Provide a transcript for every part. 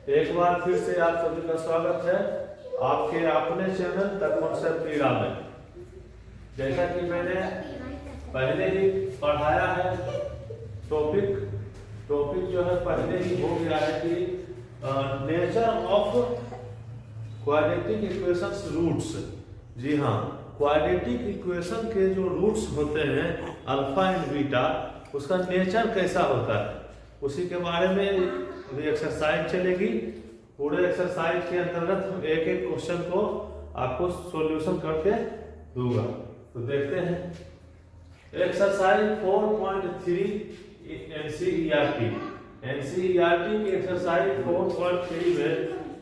एक बार फिर से आप सभी का स्वागत है आपके अपने चैनल द कॉन्सेप्ट ईरा में। जैसा कि मैंने पहले ही पढ़ाया है, टॉपिक जो है पहले ही हो गया है कि nature of quadratic equations roots. जी हाँ, क्वाड्रेटिक इक्वेशन के जो रूट्स होते हैं अल्फा एंड बीटा, उसका नेचर कैसा होता है उसी के बारे में अभी एक्सरसाइज चलेगी। पूरे एक्सरसाइज के अंतर्गत हम एक एक क्वेश्चन को आपको सॉल्यूशन करके दूंगा। तो देखते हैं एक्सरसाइज 4.3 एनसीईआरटी की एक्सरसाइज 4.3 में,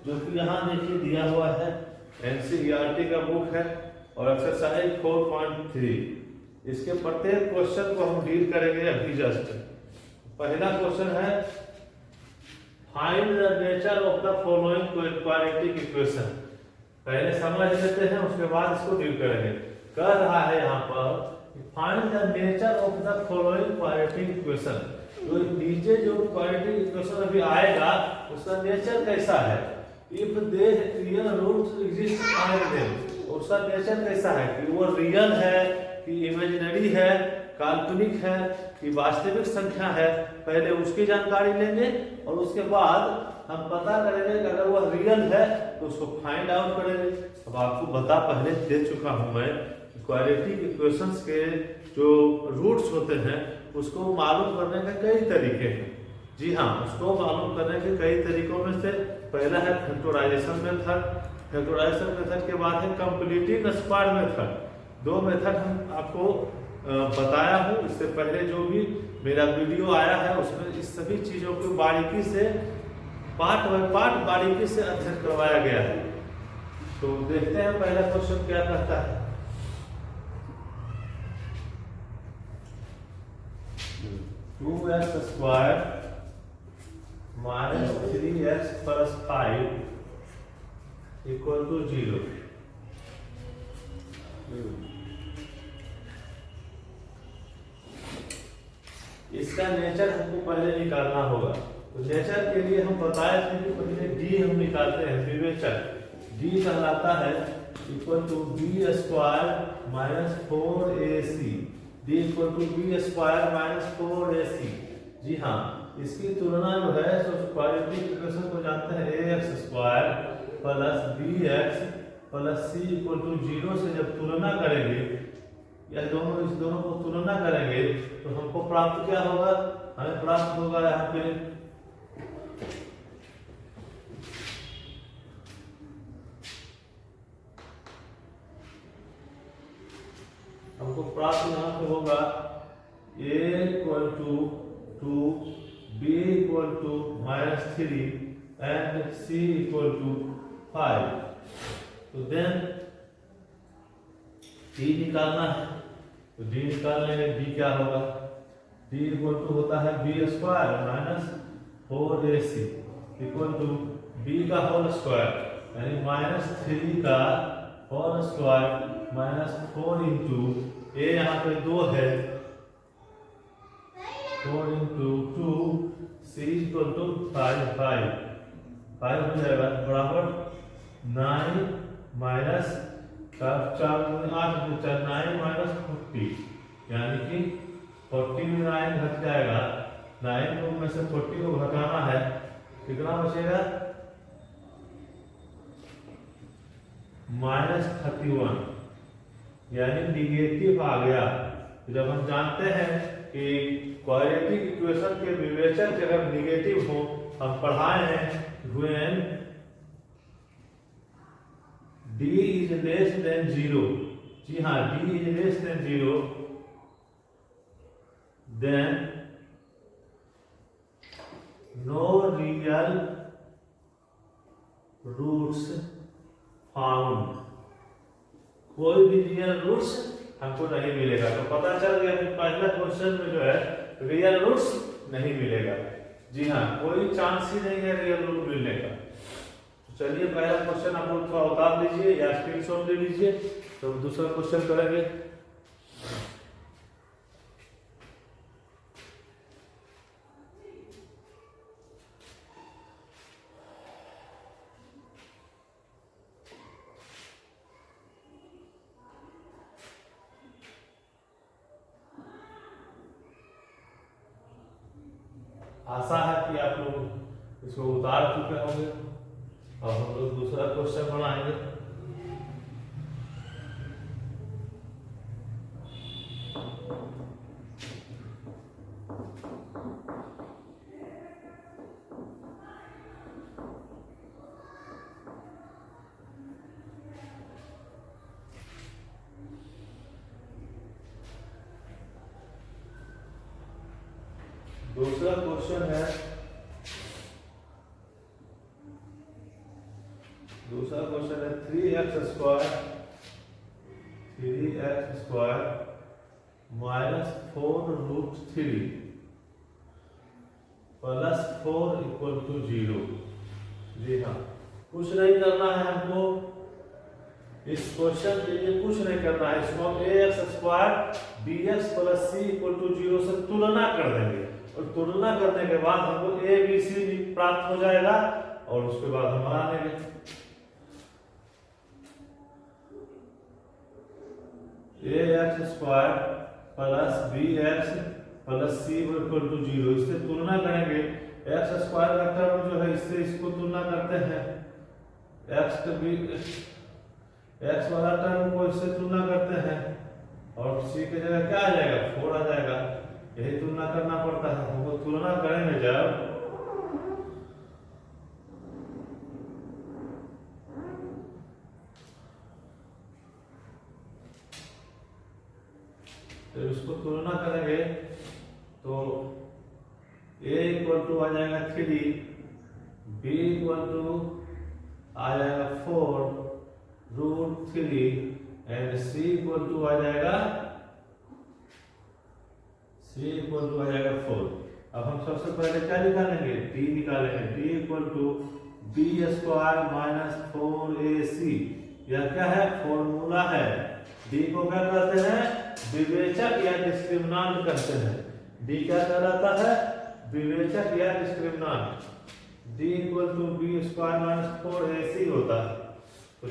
जो कि यहाँ देखिए दिया हुआ है, एनसीईआरटी का बुक है और एक्सरसाइज 4.3। इसके प्रत्येक क्वेश्चन को हम डील करेंगे अभी जस्ट। पहला क्वेश्चन है find the nature of the following quadratic equation. पहले समझ लेते हैं, उसके बाद इसको डील करेंगे। कह रहा है यहाँ पर find the nature of the following quadratic equation. तो नीचे जो क्वाड्रेटिक इक्वेशन अभी आएगा उसका नेचर कैसा है। If the real roots exist find them. उसका नेचर कैसा है कि वो रियल है कि इमेजिनरी है, काल्पनिक है कि वास्तविक संख्या है। पहले उसकी जानकारी लेंगे और उसके बाद हम पता करेंगे कि अगर वह रियल है तो उसको फाइंड आउट करेंगे। अब आपको बता पहले दे चुका हूं मैं, क्वाड्रेटिक इक्वेशंस के जो रूट्स होते हैं उसको मालूम करने के कई तरीके हैं। जी हाँ, उसको मालूम करने के कई तरीकों में से पहला है फैक्टराइजेशन मेथड। फैक्टराइजेशन मेथड के बाद है कंप्लीटिंग स्क्वायर मेथड। दो मेथड हम आपको बताया हूँ। इससे पहले जो भी मेरा वीडियो आया है उसमें इस सभी चीजों को बारीकी से पार्ट बाय पार्ट बारीकी से अध्ययन करवाया गया है। तो देखते हैं पहला क्वेश्चन क्या कहता है। Two X square minus 3x plus 5 equal to 0। इसका नेचर हमको पहले निकालना होगा। तो नेचर के लिए हम बताए थे कि पहले डी हम निकालते हैं, विवेचक। डी कहलाता है equal to B square minus 4ac। D equal to B square minus 4ac। जी हाँ, इसकी तुलना जो है क्वाड्रेटिक इक्वेशन को जानते हैं ax square plus bx plus c equal to 0 से जब तुलना करेंगे या इस दोनों को तुलना करेंगे तो हमको प्राप्त क्या होगा। हमें प्राप्त होगा यहाँ पे हमको प्राप्त यहाँ पे होगा a equal to 2, b equal to -3 and c equal to 5। तो देन d निकालना है। तो d निकालने में d क्या होगा। d इक्वल टू होता है b square minus 4ac equal to b का होल स्क्वायर यानी -3 का whole square minus 4 into a यहाँ पे 2 है, 4 इंटू 2 c इक्वल टू 5 हो जाएगा बराबर 9 माइनस 4 8 9 माइनस 40 यानी कि 40 में 9 घट जाएगा। 9 में से 40 को घटाना है, कितना बचेगा -31 यानी निगेटिव आ गया। जब हम जानते हैं कि क्वाड्रेटिक इक्वेशन के विवेचक अगर निगेटिव हो, हम पढ़ाए हैं when d is less than 0। जी हाँ, d is less than 0 then no real roots found। कोई भी रियल रूट्स हमको नहीं मिलेगा। तो पता चल गया कि पहला क्वेश्चन में जो है रियल रूट्स नहीं मिलेगा। जी हाँ, कोई चांस ही नहीं है रियल रूट मिलने का। चलिए पहला क्वेश्चन आप लोग थोड़ा उतार लीजिए या स्क्रीनशॉट ले लीजिए, तो दूसरा क्वेश्चन करेंगे। आशा है कि आप लोग इसको उतार चुके होंगे। और हम लोग दूसरा क्वेश्चन बनाएंगे। दूसरा क्वेश्चन है 3x² minus 4√3 plus 4 equal to 0। जी हाँ, कुछ नहीं करना है हमको इस क्वेश्चन के लिए, कुछ नहीं करना है। इसको हम ax² bx plus c equal to 0 से तुलना कर देंगे, और तुलना करने के बाद हमको a b c भी प्राप्त हो जाएगा, और उसके बाद हम बना लेंगे ax² plus bx plus c equal to 0। इससे तुलना करेंगे, x² का टर्म जो है इससे इसको तुलना करते हैं, x वाला टर्म को इससे तुलना करते हैं, और c की जगह क्या आ जाएगा, 4 आ जाएगा। यही तुलना करना पड़ता है हमको। तुलना करेंगे जब तो इसको तुलना करेंगे तो a इक्वल टू आ जाएगा 3, b इक्वल टू आ जाएगा 4√3 एंड c इक्वल टू आ जाएगा 4। अब हम सबसे पहले क्या निकालेंगे, d निकालेंगे। d equal to b² minus 4ac। यह क्या है, फॉर्मूला है। d को क्या कहते हैं, विवेचक या डिस्क्रिमिनांट कहते हैं। d क्या कहलाता है, विवेचक या discriminant. d equal to b² minus 4ac होता है। तो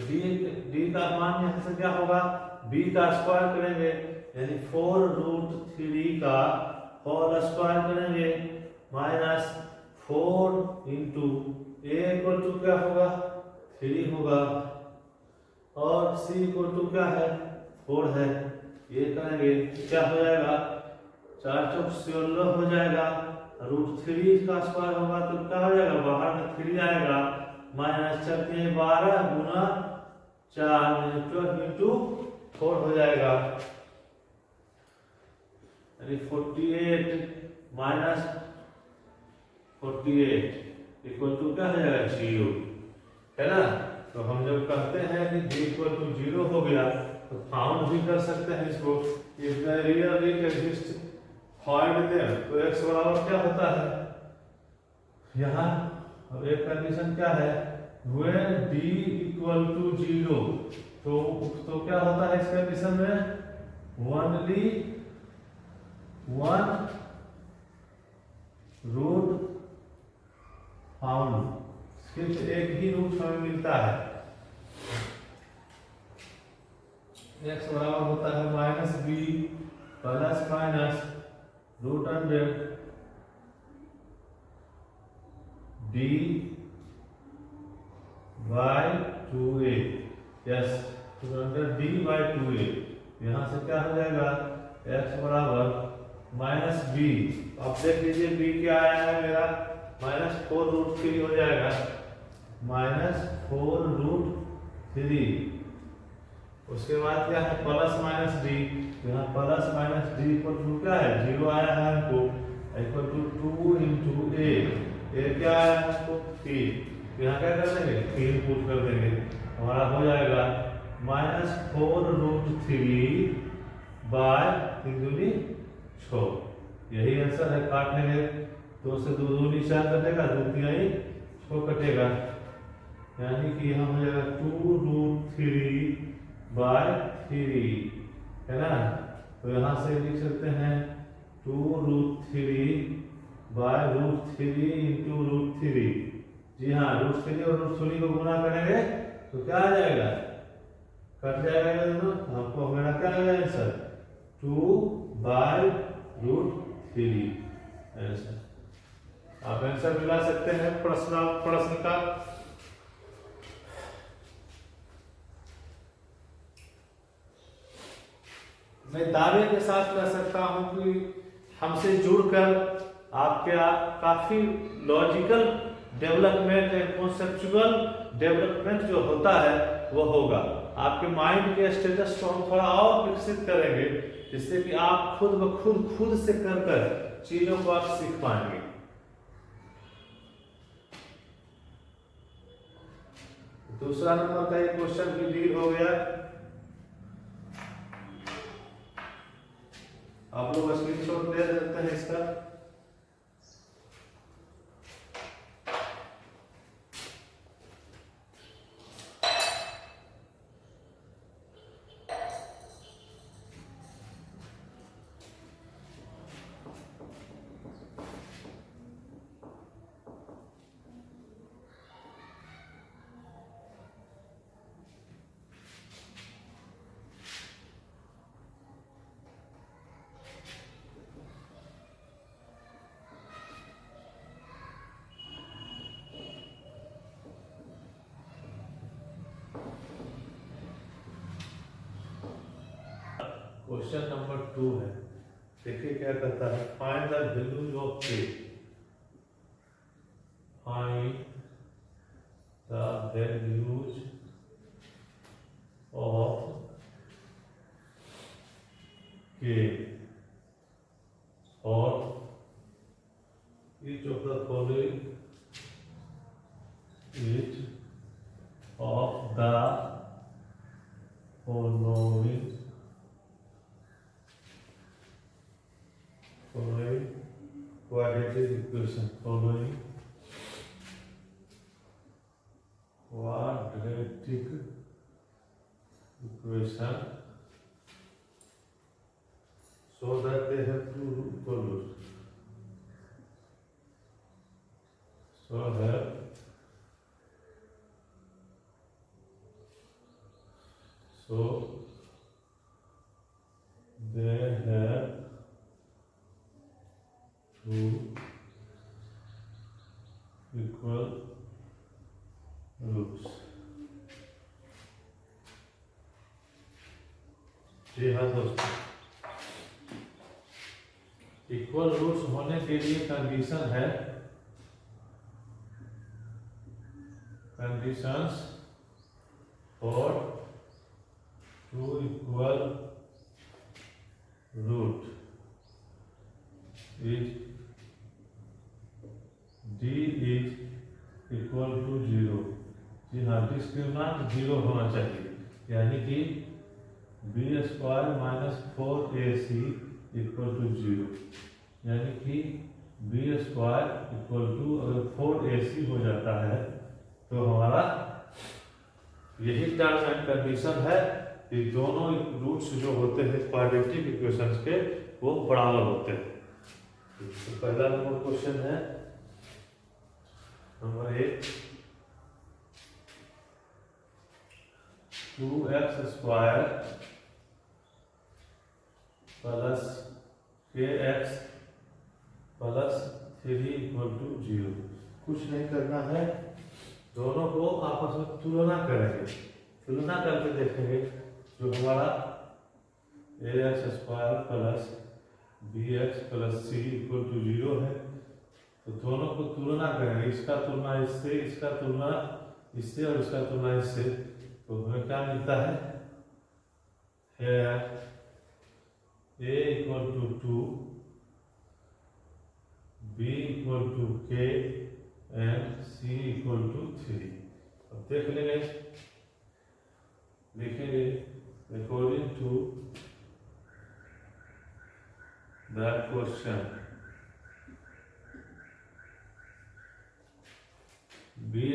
d का मान यहाँ से क्या होगा, b का स्क्वायर करेंगे यानी 4√3 का होल स्क्वायर करेंगे minus 4 into a equal to क्या होगा, 3 होगा, और c इक्वल टू क्या है, 4 है। ये करेंगे क्या हो जाएगा, 4 चौक 16 हो जाएगा। √3 का स्क्वायर होगा तो क्या हो जाएगा, बाहर में 3 आएगा, माइनस 12 गुना 4 12 इंटू 4 हो जाएगा, यानी 48 माइनस 48 इक्वल टू क्या हो जाएगा, 0, है ना। तो हम जब कहते हैं कि d इक्वल टू 0 हो गया तो फाउंड भी कर सकते हैं इसको। If the real it exist find them, तो x बराबर क्या होता है यहाँ, अब एक कंडीशन क्या है, when d इक्वल टू 0, तो क्या होता है इस कंडीशन में, ओनली 1 रूट फाउंड, सिर्फ एक ही रूट हमें मिलता है। x बराबर होता है minus b plus minus √100 d by 2a। Yes, 200 d by 2a। यहाँ से क्या हो जाएगा, x बराबर माइनस b। अब देख लीजिए b क्या आया है मेरा, माइनस 4√3 हो जाएगा, माइनस 4√3। उसके बाद क्या है, प्लस माइनस डी। यहाँ plus minus D equal to क्या है, 0 आया है हमको, इक्वल टू 2 इंटू ए क्या आया है हमको, 3। यहाँ क्या कर देंगे, 3 पुट कर देंगे, हमारा हो जाएगा माइनस 4√3 बाय 3 दूनी 6। यही आंसर है, काट लेंगे, 2 से 2 दूनी 4 कटेगा, 2 तिहाई 6 कटेगा, यानी कि यहाँ हो जाएगा 2√3 बाय 3, है ना। तो यहाँ से लिख सकते हैं 2√3 बाय √3 इंटू √3। जी हाँ, √3 और √3 को गुना करेंगे तो क्या आ जाएगा, कट जाएगा दोनों, आपको हमारा क्या आएगा आंसर, 2 बाय √3 आंसर। आप आंसर मिला सकते हैं प्रश्न का। मैं दावे के साथ कह सकता हूं कि हमसे जुड़कर आपके काफी logical development and conceptual development जो होता है वो होगा। आपके माइंड के स्टेटस को हम थोड़ा और विकसित करेंगे, जिससे कि आप खुद से कर चीजों को आप सीख पाएंगे। दूसरा नंबर का एक क्वेश्चन भी डील हो गया। आप लोग स्क्रीनशॉट ले सकते हैं इसका। क्वेश्चन नंबर 2 है। देखिए क्या कहता है, फाइंड द वैल्यूज ऑफ के। फाइंड द वैल्यूज ऑफ के और each of the following each of the following quadratic equation following quadratic equation so that they have two equal roots. So they have two equal roots. जी हाँ दोस्तों, equal roots होने के लिए condition है, conditions for two equal root is d is equal to 0। जी हाँ, discriminant 0 होना चाहिए, यानी कि b² minus 4ac equal to 0, यानी कि b² इक्वल टू अगर 4ac हो जाता है तो हमारा यही टर्म एंड कंडीशन है कि दोनों रूट्स जो होते हैं क्वाड्रेटिक इक्वेशंस के वो बराबर होते हैं। तो पहला नंबर क्वेश्चन है number 1, 2x² plus kx plus 3 equal to 0। कुछ नहीं करना है, दोनों को आपस में तुलना करेंगे, तुलना करके देखेंगे जो हमारा ax² plus bx plus c equal to 0 है, तो दोनों को तुलना करेंगे, इसका तुलना इससे, इसका तुलना इससे और इसका तुलना इससे, तो हमें क्या मिलता है, a equal to 2, b equal to k and c equal to 3। अब देख लेंगे, लिखेंगे according to the question b²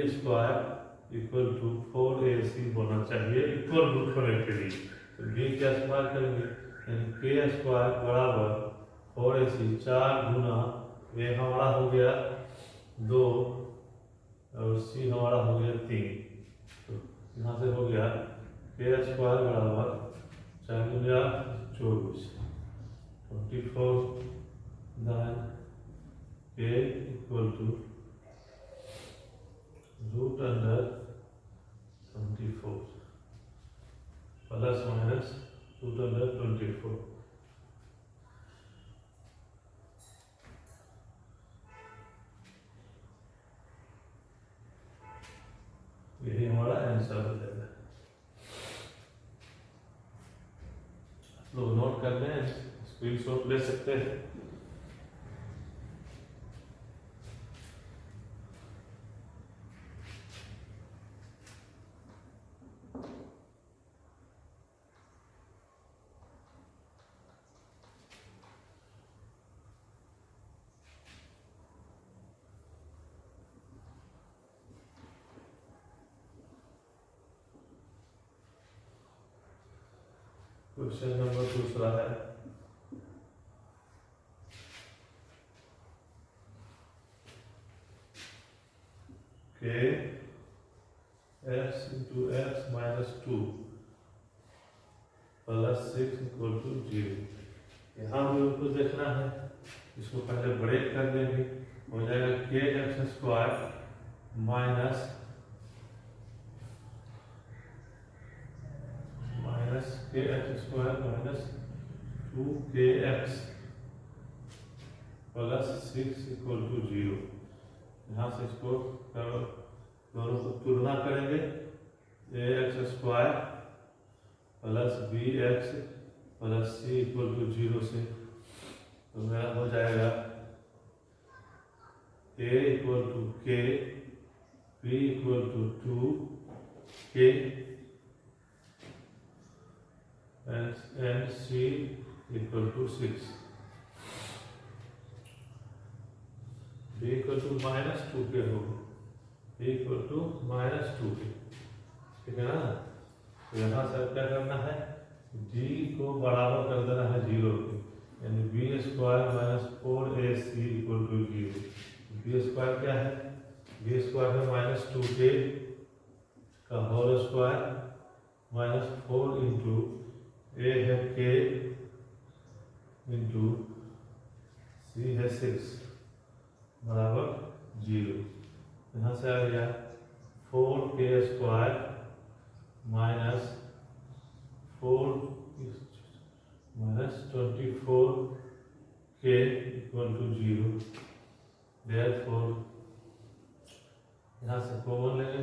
equal to 4ac होना चाहिए इक्वल रूट होने के लिए, तो b का स्क्वायर करेंगे, k² बराबर 4ac, 4 गुना ये हमारा हो गया 2 और c हमारा हो गया 3, तो यहाँ से हो गया k² बराबर 4 गुना 24, 24 9 k equal to root under 24 plus minus root under 24। यही हमारा आंसर हो जाएगा। लोग नोट कर लें, स्क्रीनशॉट ले सकते हैं। क्वेश्चन नंबर दूसरा है के x into x minus 2 plus 6 equal to 0। यहाँ भी उनको देखना है, इसको पहले ब्रेक कर देंगे, हो जाएगा k x square minus k x square minus 2kx plus 6 equal to 0। यहाँ से इसको दोनों को तुलना करेंगे, a x square plus b x plus c equal to 0 से, तो मेरा हो जाएगा a equal to k, b equal to 2k and c equal to 6। b equal to minus 2k होगा, b equal to minus 2k, ठीक है ना। तो यहाँ से क्या करना है, d को बराबर कर देना है 0 के, यानी b square minus 4ac equal to 0। B square क्या है, बी स्क्वायर है माइनस 2k का whole square minus 4 into a है k इंटू सी है 6 बराबर 0। यहाँ से आ गया 4k square minus 24k equal to 0। Therefore यहाँ से कॉमन लेंगे,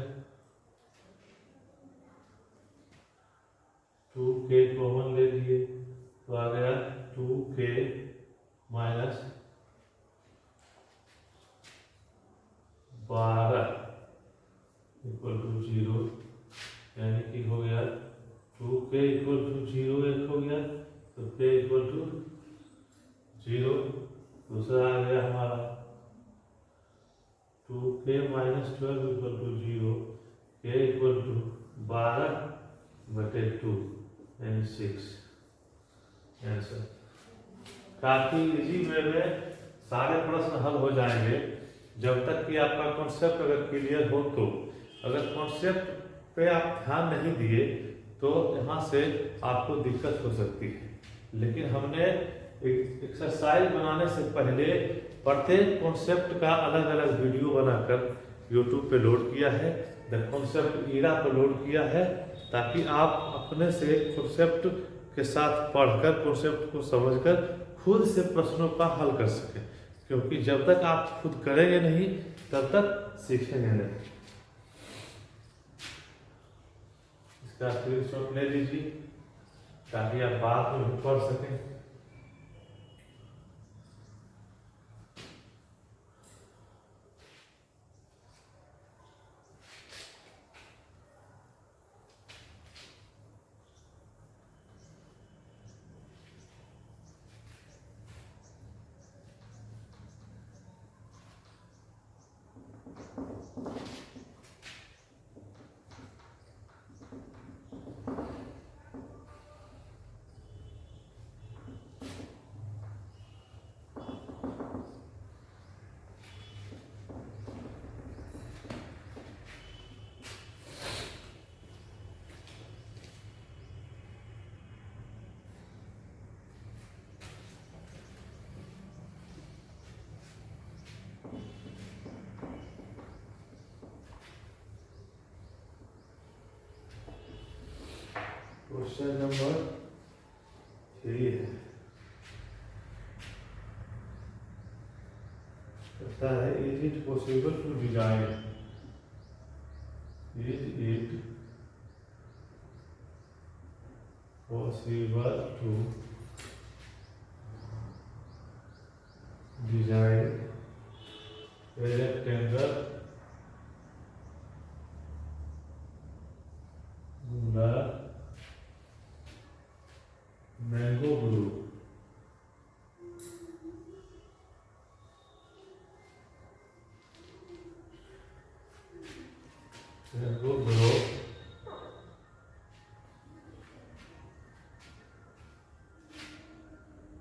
2k कॉमन ले लिए तो आ गया 2k माइनस 12 इक्वल टू 0, यानी कि हो गया 2k इक्वल टू 0 एक हो गया, तो k इक्वल टू 0। दूसरा आ गया हमारा 2k minus 12 equal to 0, k equal to 12/2 and 6 answer. काफी इजी वे में सारे प्रश्न हल हो जाएंगे, जब तक कि आपका कॉन्सेप्ट अगर क्लियर हो। तो अगर कॉन्सेप्ट पे आप ध्यान नहीं दिए तो यहाँ से आपको दिक्कत हो सकती है। लेकिन हमने एक्सरसाइज बनाने से पहले प्रत्येक कॉन्सेप्ट का अलग अलग वीडियो बनाकर यूट्यूब पे लोड किया है, द कॉन्सेप्ट ईरा पर लोड किया है, ताकि आप अपने से कॉन्सेप्ट के साथ पढ़कर कॉन्सेप्ट को समझकर खुद से प्रश्नों का हल कर सकें। क्योंकि जब तक आप खुद करेंगे नहीं तब तक सीखेंगे नहीं। इसका स्क्रीनशॉट ले लीजिए ताकि आप बाद में पढ़ सकें। क्वेश्चन नंबर 3 है। कहता है is it possible to design, is it possible to design a rectangle the mango blue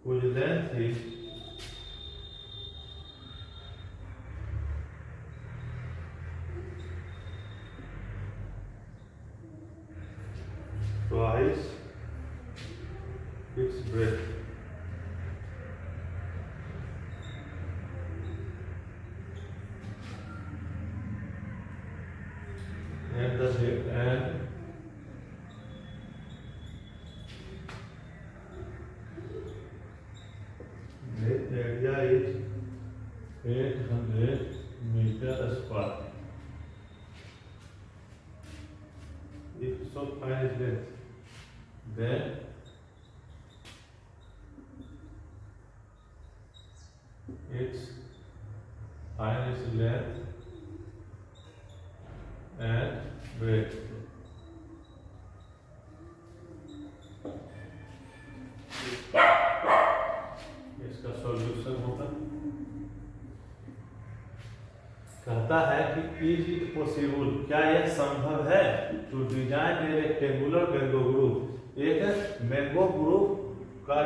whose length is twice its breadth. And the area is 800 meter square. If so, find its length. Then its find its length and breadth. इसका solution होगा, कहता है कि is it possible, क्या यह संभव है, to design a rectangular mango group, एक मैंगो ग्रुप का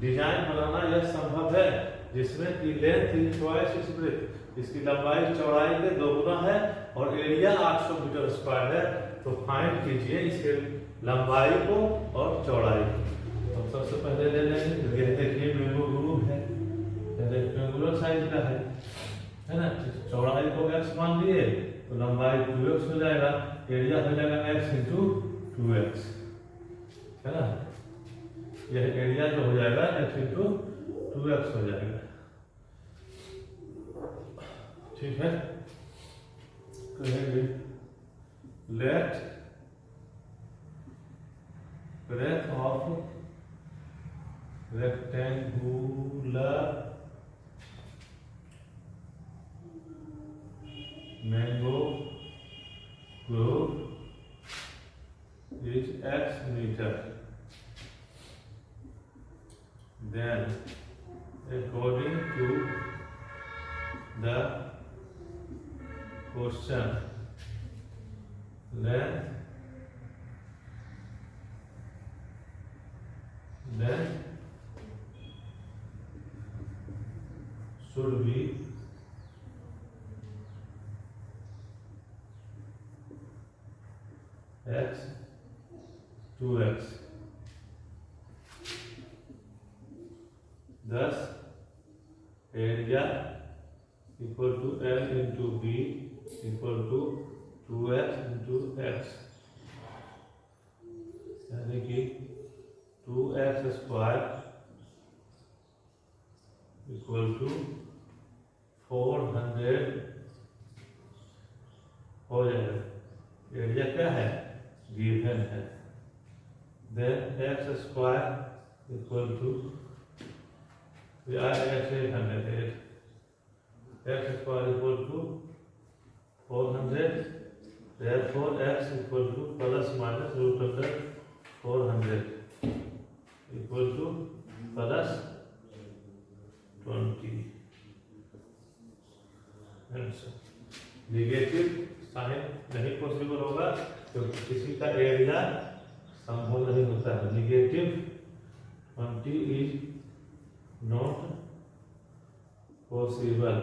डिजाइन बनाना यह संभव है जिसमें कि length is twice its breadth, इसकी लंबाई चौड़ाई के दोगुना है और एरिया 800 मीटर स्क्वायर है। तो फाइंड कीजिए इसके लंबाई को और चौड़ाई को। अब सबसे पहले ले लेंगे, यह देखिए मैंगो ग्रुप है, रेक्टेंगुलर साइज का है ना। चौड़ाई को x मान लिए तो लंबाई 2x हो जाएगा, एरिया हो जाएगा x इंटू 2x, है ना। यह एरिया जो हो जाएगा x इंटू 2x हो जाएगा, ठीक है। कहेंगे late breadth of rectangular mango group is x meter. Then according to the question, length should be x 2x. Thus area equal to L into B equal to 2x into x, यानी कि 2x square equal to 400 हो जाएगा। Area क्या है, given है। Then x square equal to x 800, x square equal to 400, therefore x equal to plus minus root under 400 equal to plus 20। Negative sign नहीं possible होगा क्योंकि किसी का एरिया संभव नहीं होता है। Negative 20 is not possible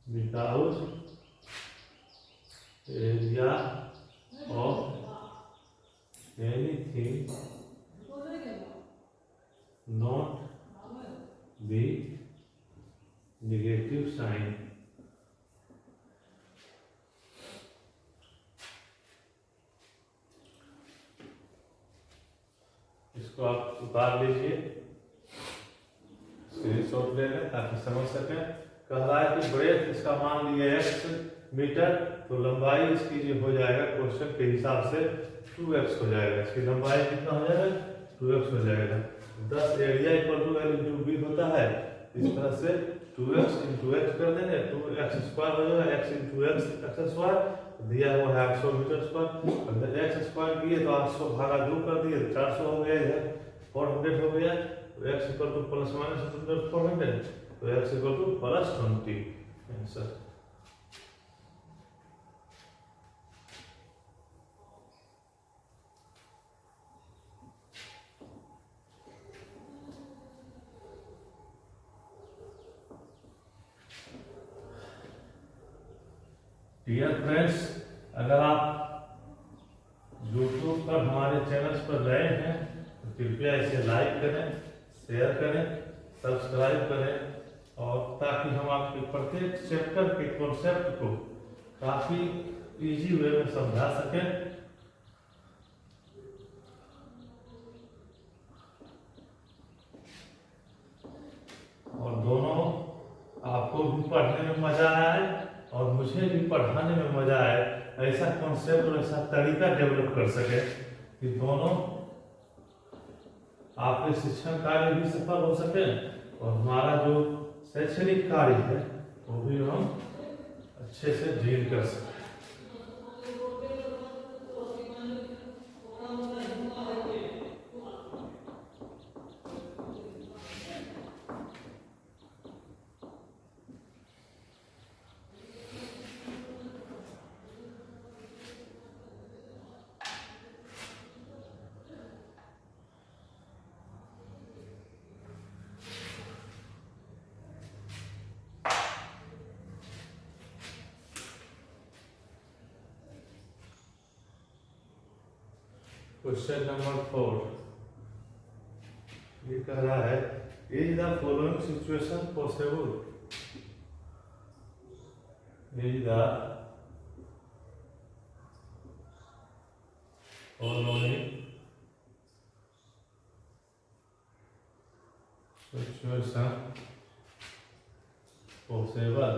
without area of anything not be negative sign. उतार लीजिए, स्क्रीनशॉट ले लें ताकि समझ सकें। कह रहा है कि ब्रेथ इसका मान लिए x मीटर, तो लंबाई इसकी जो हो जाएगा क्वेश्चन के हिसाब से 2x हो जाएगा। इसकी लंबाई कितना हो जाएगा? 2x हो जाएगा। 10 area equal to L into b होता है, इस तरह से 2x इंटू x कर देंगे, 2x स्क्वायर हो जाएगा, x इंटू एक्स स्क्वायर दिया हुआ है 800 मीटर स्क्वायर। अगर x स्क्वायर किए तो 800 भागा 2 कर दिए, 400 हो गया, इधर 400 हो गया, तो x equal to plus minus 400, तो x equal to plus 20 answer. Dear friends, अगर आप YouTube पर हमारे चैनल्स पर नए हैं तो कृपया इसे लाइक करें, शेयर करें, सब्सक्राइब करें, और ताकि हम आपके प्रत्येक चैप्टर के कॉन्सेप्ट को काफ़ी इजी वे में समझा सकें। और दोनों आपको भी पढ़ने में मजा आए और मुझे भी पढ़ाने में मजा आए, ऐसा कॉन्सेप्ट और ऐसा तरीका डेवलप कर सके कि दोनों आपके शिक्षण कार्य भी सफल हो सके और हमारा जो शैक्षणिक कार्य है वो भी हम अच्छे से डील कर सकें। क्वेश्चन नंबर 4 ये कह रहा है, is the following situation possible? Is the following situation possible?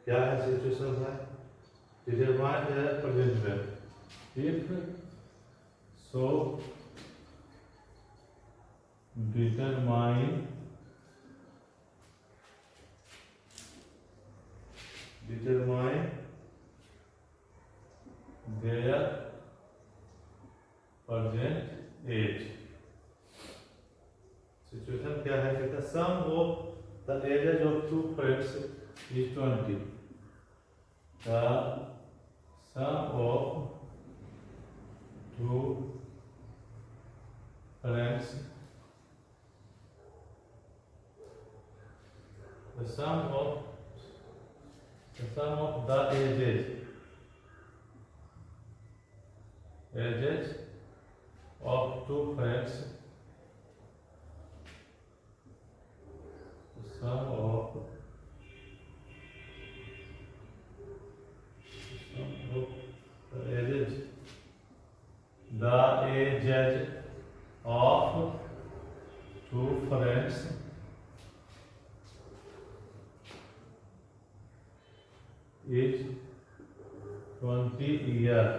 क्या है सिचुएशन है? Determine the present web, if so determine their present age। Situation क्या है? कहता है sum of the ages of two friends is 20। The sum of two friends, the sum of the ages of two friends, the sum of the ages of two friends is 20 years,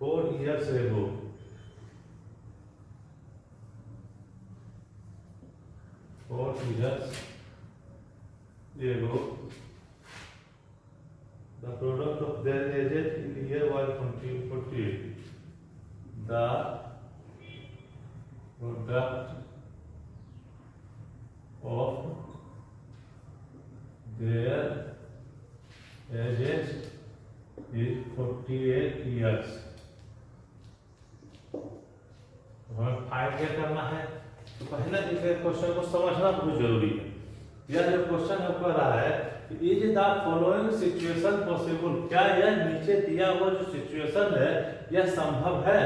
4 years ago। 4 years ago the product of their ages in the year was 48। The product of their ages is 48 years। हमें find क्या करना है? तो पहले question को समझना बहुत जरूरी है। यह जो क्वेश्चन है कह रहा है is the following situation possible? क्या यह नीचे दिया हुआ जो सिचुएशन है यह संभव है?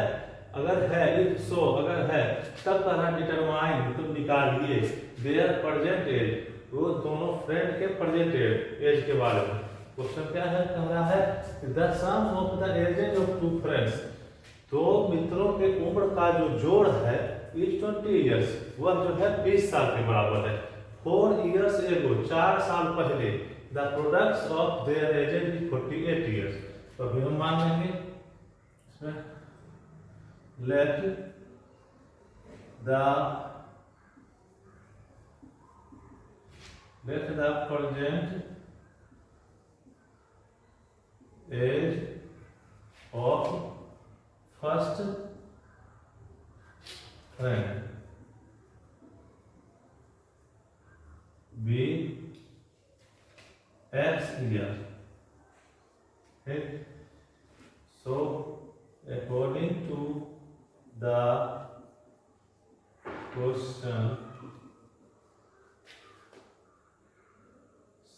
अगर है, इफ सो अगर है, तब कहना डिटरमाइन तुम निकालिए देयर प्रेजेंट एज, वो दोनों फ्रेंड के प्रेजेंट एज के बारे में। क्वेश्चन क्या है, कह रहा है the sum of the ages of two friends, दो मित्रों के उम्र का जो जोड़ है इज 20 ईयर्स, वह जो है 20 साल के बराबर है। 4 ईयर्स एगो, 4 साल पहले, the products of their edges is 48 years. तो अभी हम मान लेंगे इसमें let the present age of first friend be X year. Okay. So according to the question,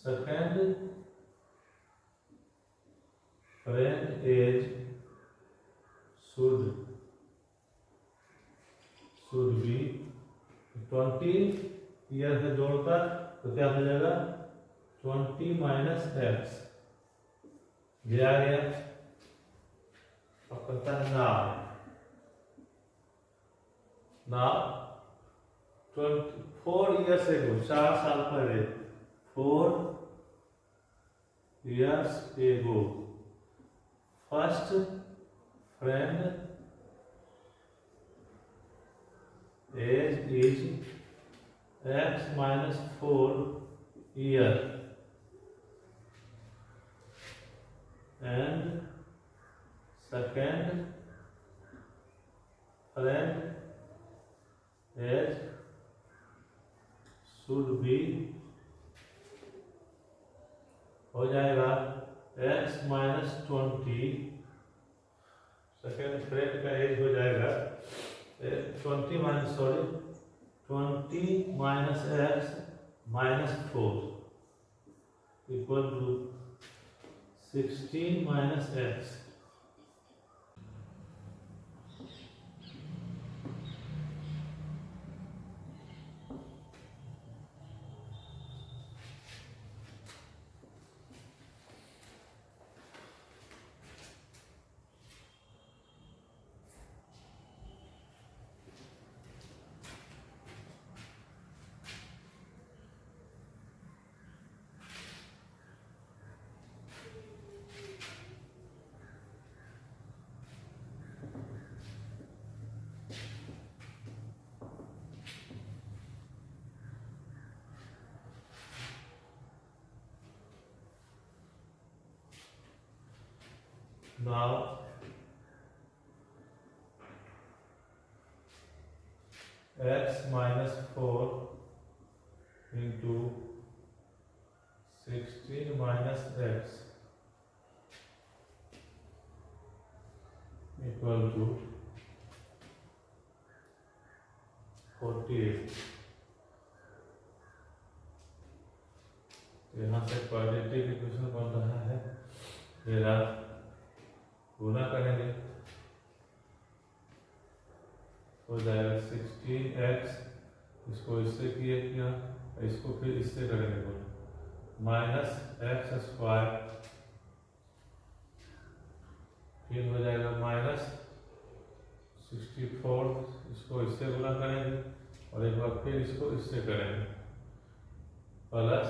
second friend age should be 20 year से जोड़कर, तो क्या हो जाएगा 20 माइनस एक्स, ये आ गया। अब करता है ना 24 ईयर से 4 साल पहले, 4 years ago, first friend age is x minus 4 year and second friend age should be, हो जाएगा x माइनस 20, सेकेंड फ्रेंड का एज हो जाएगा 20 minus x minus 4 equal to 16 minus x। Now x minus 4 into 16 minus x equal to 48। यहाँ से quadratic equation बन रहा है, मेरा गुना करेंगे हो जाएगा 16x, इसको इससे किया, इसको फिर इससे करेंगे गुना, माइनस एक्स स्क्वायर, फिर हो जाएगा माइनस 64, इसको इससे गुना करेंगे और एक बार फिर इसको इससे करेंगे, plus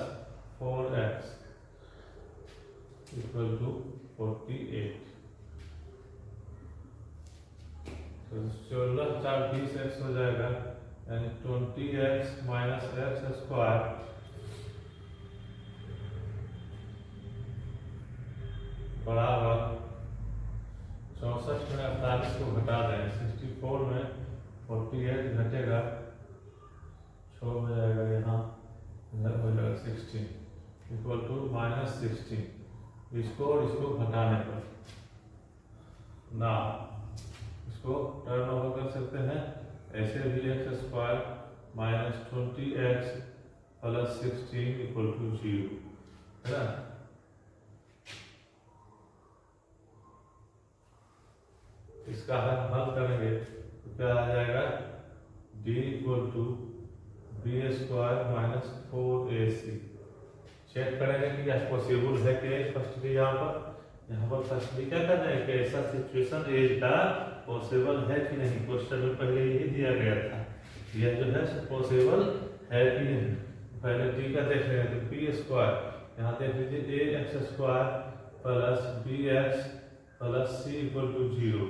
4x equal to 48। 16 4 20x हो जाएगा, यानी 20x माइनस एक्स स्क्वायर बराबर 64 में 48 को घटा दें, 64 में 48 घटेगा 6 हो जाएगा, यहाँ हो जाएगा 16 इक्वल टू माइनस 16। इसको और इसको घटाने पर ना इसको टर्न ओवर कर सकते हैं, ऐसे भी x square minus 20x plus 16 equal to 0 है ना। इसका हल करेंगे तो क्या आ जाएगा, d equal to B square minus 4ac, check करेंगे कि यह पॉसिबल है कि फर्स्टली यहाँ पर फर्स्टली क्या करना है कि ऐसा सिचुएशन एज का पॉसिबल है कि नहीं। क्वेश्चन में पहले यही दिया गया था, यह जो है पॉसिबल है कि नहीं। पहले टी का देख रहे हैं तो पी स्क्वायर, यहाँ देख लीजिए a x square plus b x plus c equal to 0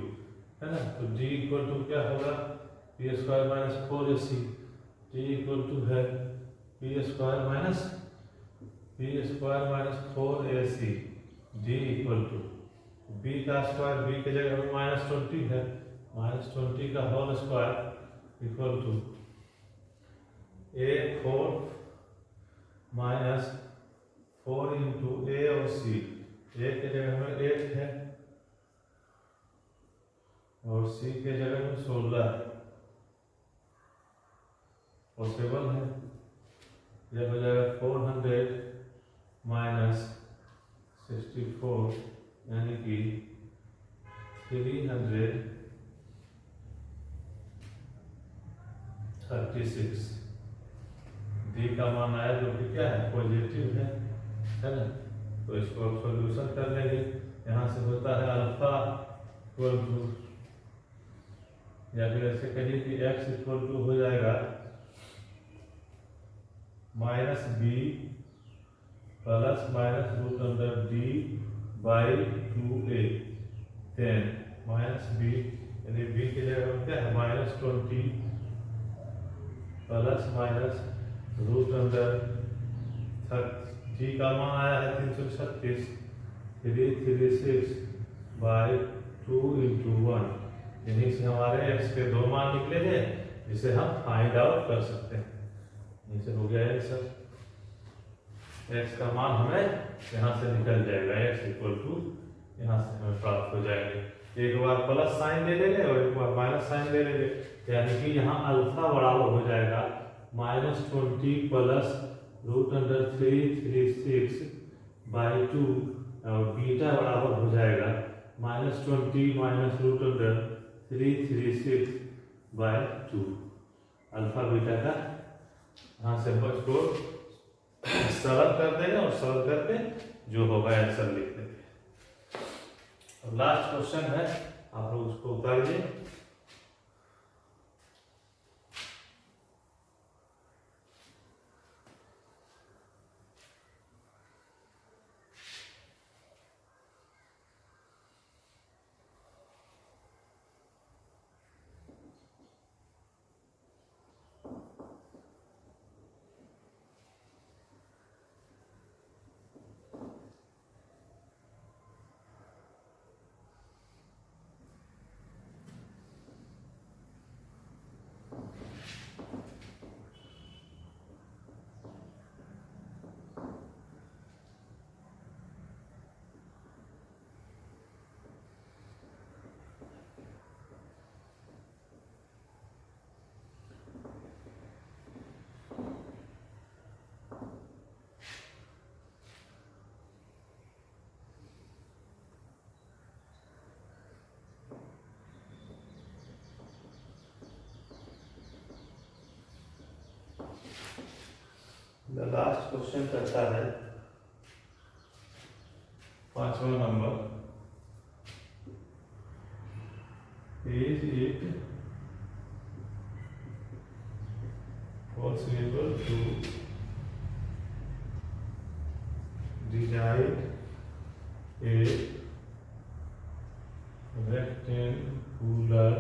है ना। तो डी इक्वल टू क्या होगा, p square minus 4ac, D equal to है p square minus 4ac, D equal to b का स्क्वायर, बी के जगह में -20 है, -20 का whole square equal to a4 minus 4 into a और सी, ए के जगह में 8 है और सी के जगह में 16 है। पॉसिबल है, यह हो जाएगा 400 माइनस 64 यानी कि 336। डी का मान आया जो कि क्या है, पॉजिटिव है ना। तो इसको अब सॉल्यूशन कर लेंगे। यहाँ से होता है अल्फा इक्वल टू, या फिर ऐसे कहिए कि एक्स इक्वल टू हो जाएगा minus b plus minus root under d by 2a, 10 minus b यानी बी की जगह में क्या है -20 plus minus root under d का मान आया है 336, 336 बाई 2 इंटू 1। यहीं से हमारे एक्स के 2 मान निकले थे जिसे हम फाइंड आउट कर सकते हैं। यहीं से हो गया आंसर, एक्स का मान हमें यहाँ से निकल जाएगा, एक्स इक्वल टू यहाँ से हमें प्राप्त हो जाएंगे। एक बार प्लस साइन ले लेंगे और एक बार माइनस साइन ले लेंगे, यानी कि यहाँ अल्फा बराबर हो जाएगा -20 प्लस रूट अंडर 336 बाई 2 और बीटा बराबर हो जाएगा -20 minus root under 336 by 2। Alpha beta का यहाँ से बच को सरल कर देंगे और सरल करके जो होगा आंसर लिख देंगे। और लास्ट क्वेश्चन है, आप लोग उसको उतारिए। The last question करता है 5वां number, is it possible to design a rectangular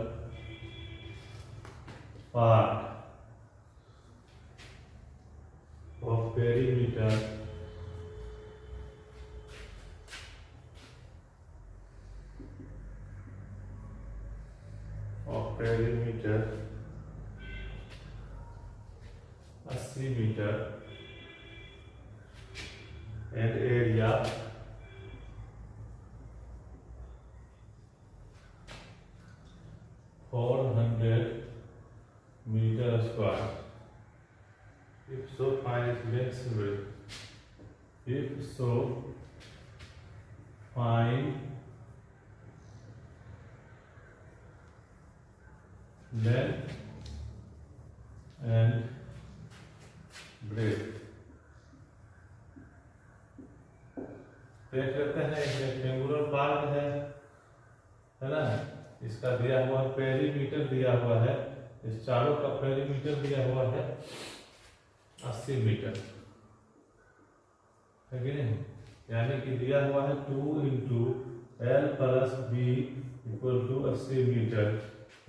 part of perimeter of perimeter 80 meter and area 400 meter square. If so, find its length and width. If so, find length and breadth. देख लेते हैं। एक rectangular part है ना, इसका दिया हुआ perimeter दिया हुआ है, इस चारों का पेरीमीटर दिया हुआ है 80 मीटर, है कि नहीं? यानी कि दिया हुआ है 2 × L + B = 80 मीटर।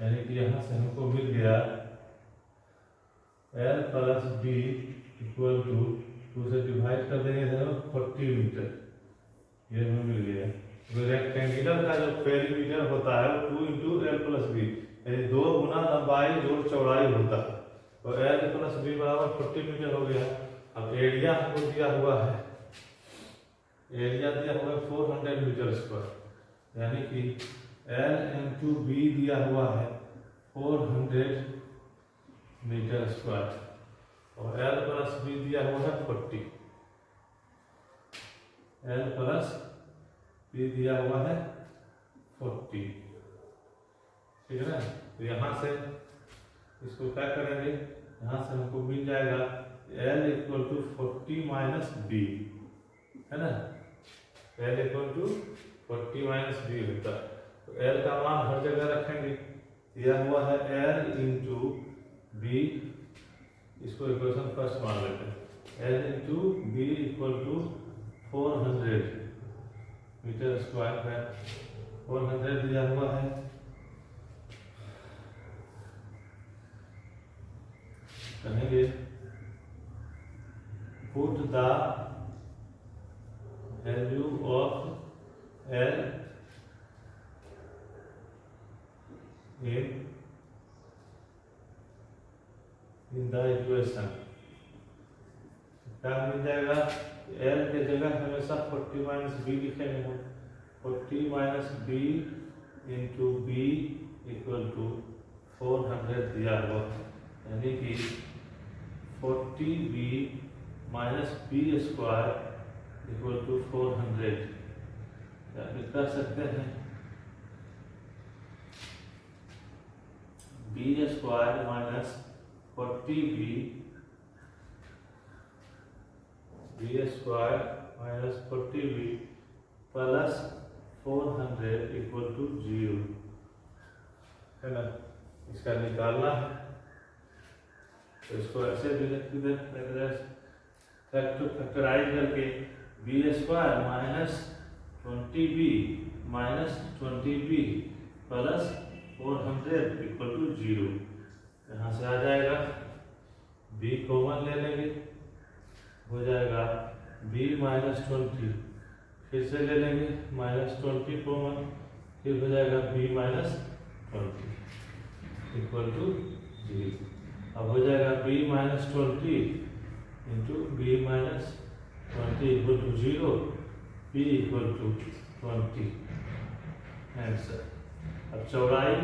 यानी कि यहाँ से हमको मिल गया L + B = 2 से डिवाइड कर देंगे तो 40 मीटर, ये हमें मिल गया। तो रेक्टेंगुलर का जो पेरीमीटर होता है वो 2 × L + B, यानी 2 गुना लंबाई जोड़ चौड़ाई होता है। तो L + B = 40 मीटर हो गया। अब एरिया हमको दिया हुआ है, एरिया दिया हुआ है 400 मीटर स्क्वायर, यानी कि L × B दिया हुआ है 400 मीटर स्क्वायर और L + B दिया हुआ है 40। L + B दिया हुआ है 40, ठीक है ना? तो यहाँ से इसको क्या करेंगे, यहाँ से हमको मिल जाएगा L = 40 - B, है ना? L = 40 - B होता है। तो L का मान हर जगह रखेंगे, दिया हुआ है L × B, इसको इक्वेशन फर्स्ट मान लेते हैं। L × B = 400 मीटर स्क्वायर है, 400 दिया हुआ है। कहेंगे put the value of L in the equation। क्या मिल जाएगा? L के जगह हमेशा 40 - B लिखेंगे हम। 40 - B × B = 400 दिया हुआ है, यानी कि 40B - B² = 400। कर सकते हैं B² - 40B B² - 40B + 400 = 0, है ना? इसका निकालना है तो इसको ऐसे भी फैक्टराइज करके B² - 20B - 20B + 400 = 0। यहाँ से आ जाएगा, B कॉमन ले लेंगे, हो जाएगा B - 20, फिर से ले लेंगे -20 कॉमन, फिर हो जाएगा B - 20 = 0। अब हो जाएगा B - 20 × B - 20 = 0, B = 20। आंसर। अब चौड़ाई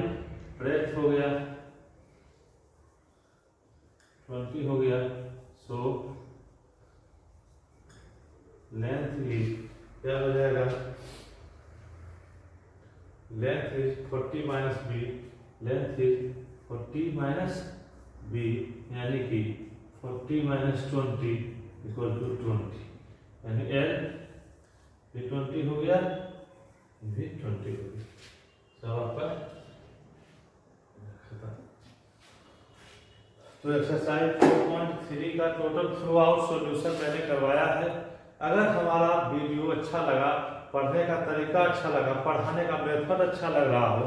ब्रेथ हो गया 20 हो गया, सो लेंथ इज क्या हो जाएगा? Length is 40 - B, length is 40 - B, यानी कि 40 - 20 = 20, यानी L भी 20 हो गया, भी 20 हो गया। सब आपका खत्म। तो एक्सरसाइज 4.3 का टोटल थ्रू आउट सॉल्यूशन मैंने करवाया है। अगर हमारा वीडियो अच्छा लगा, पढ़ने का तरीका अच्छा लगा, पढ़ाने का मेथड अच्छा लग रहा हो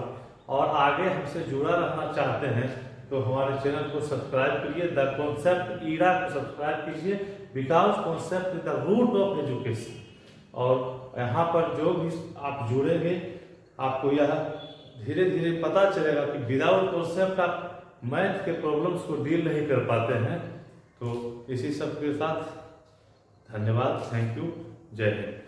और आगे हमसे जुड़ा रहना चाहते हैं तो हमारे चैनल को सब्सक्राइब करिए। द कॉन्सेप्ट ईरा को सब्सक्राइब कीजिए, because concept is the root of education. और यहाँ पर जो भी आप जुड़ेंगे आपको यह धीरे धीरे पता चलेगा कि विदाउट कॉन्सेप्ट आप मैथ के प्रॉब्लम्स को डील नहीं कर पाते हैं। तो इसी सब के साथ धन्यवाद, थैंक यू, जय हिंद।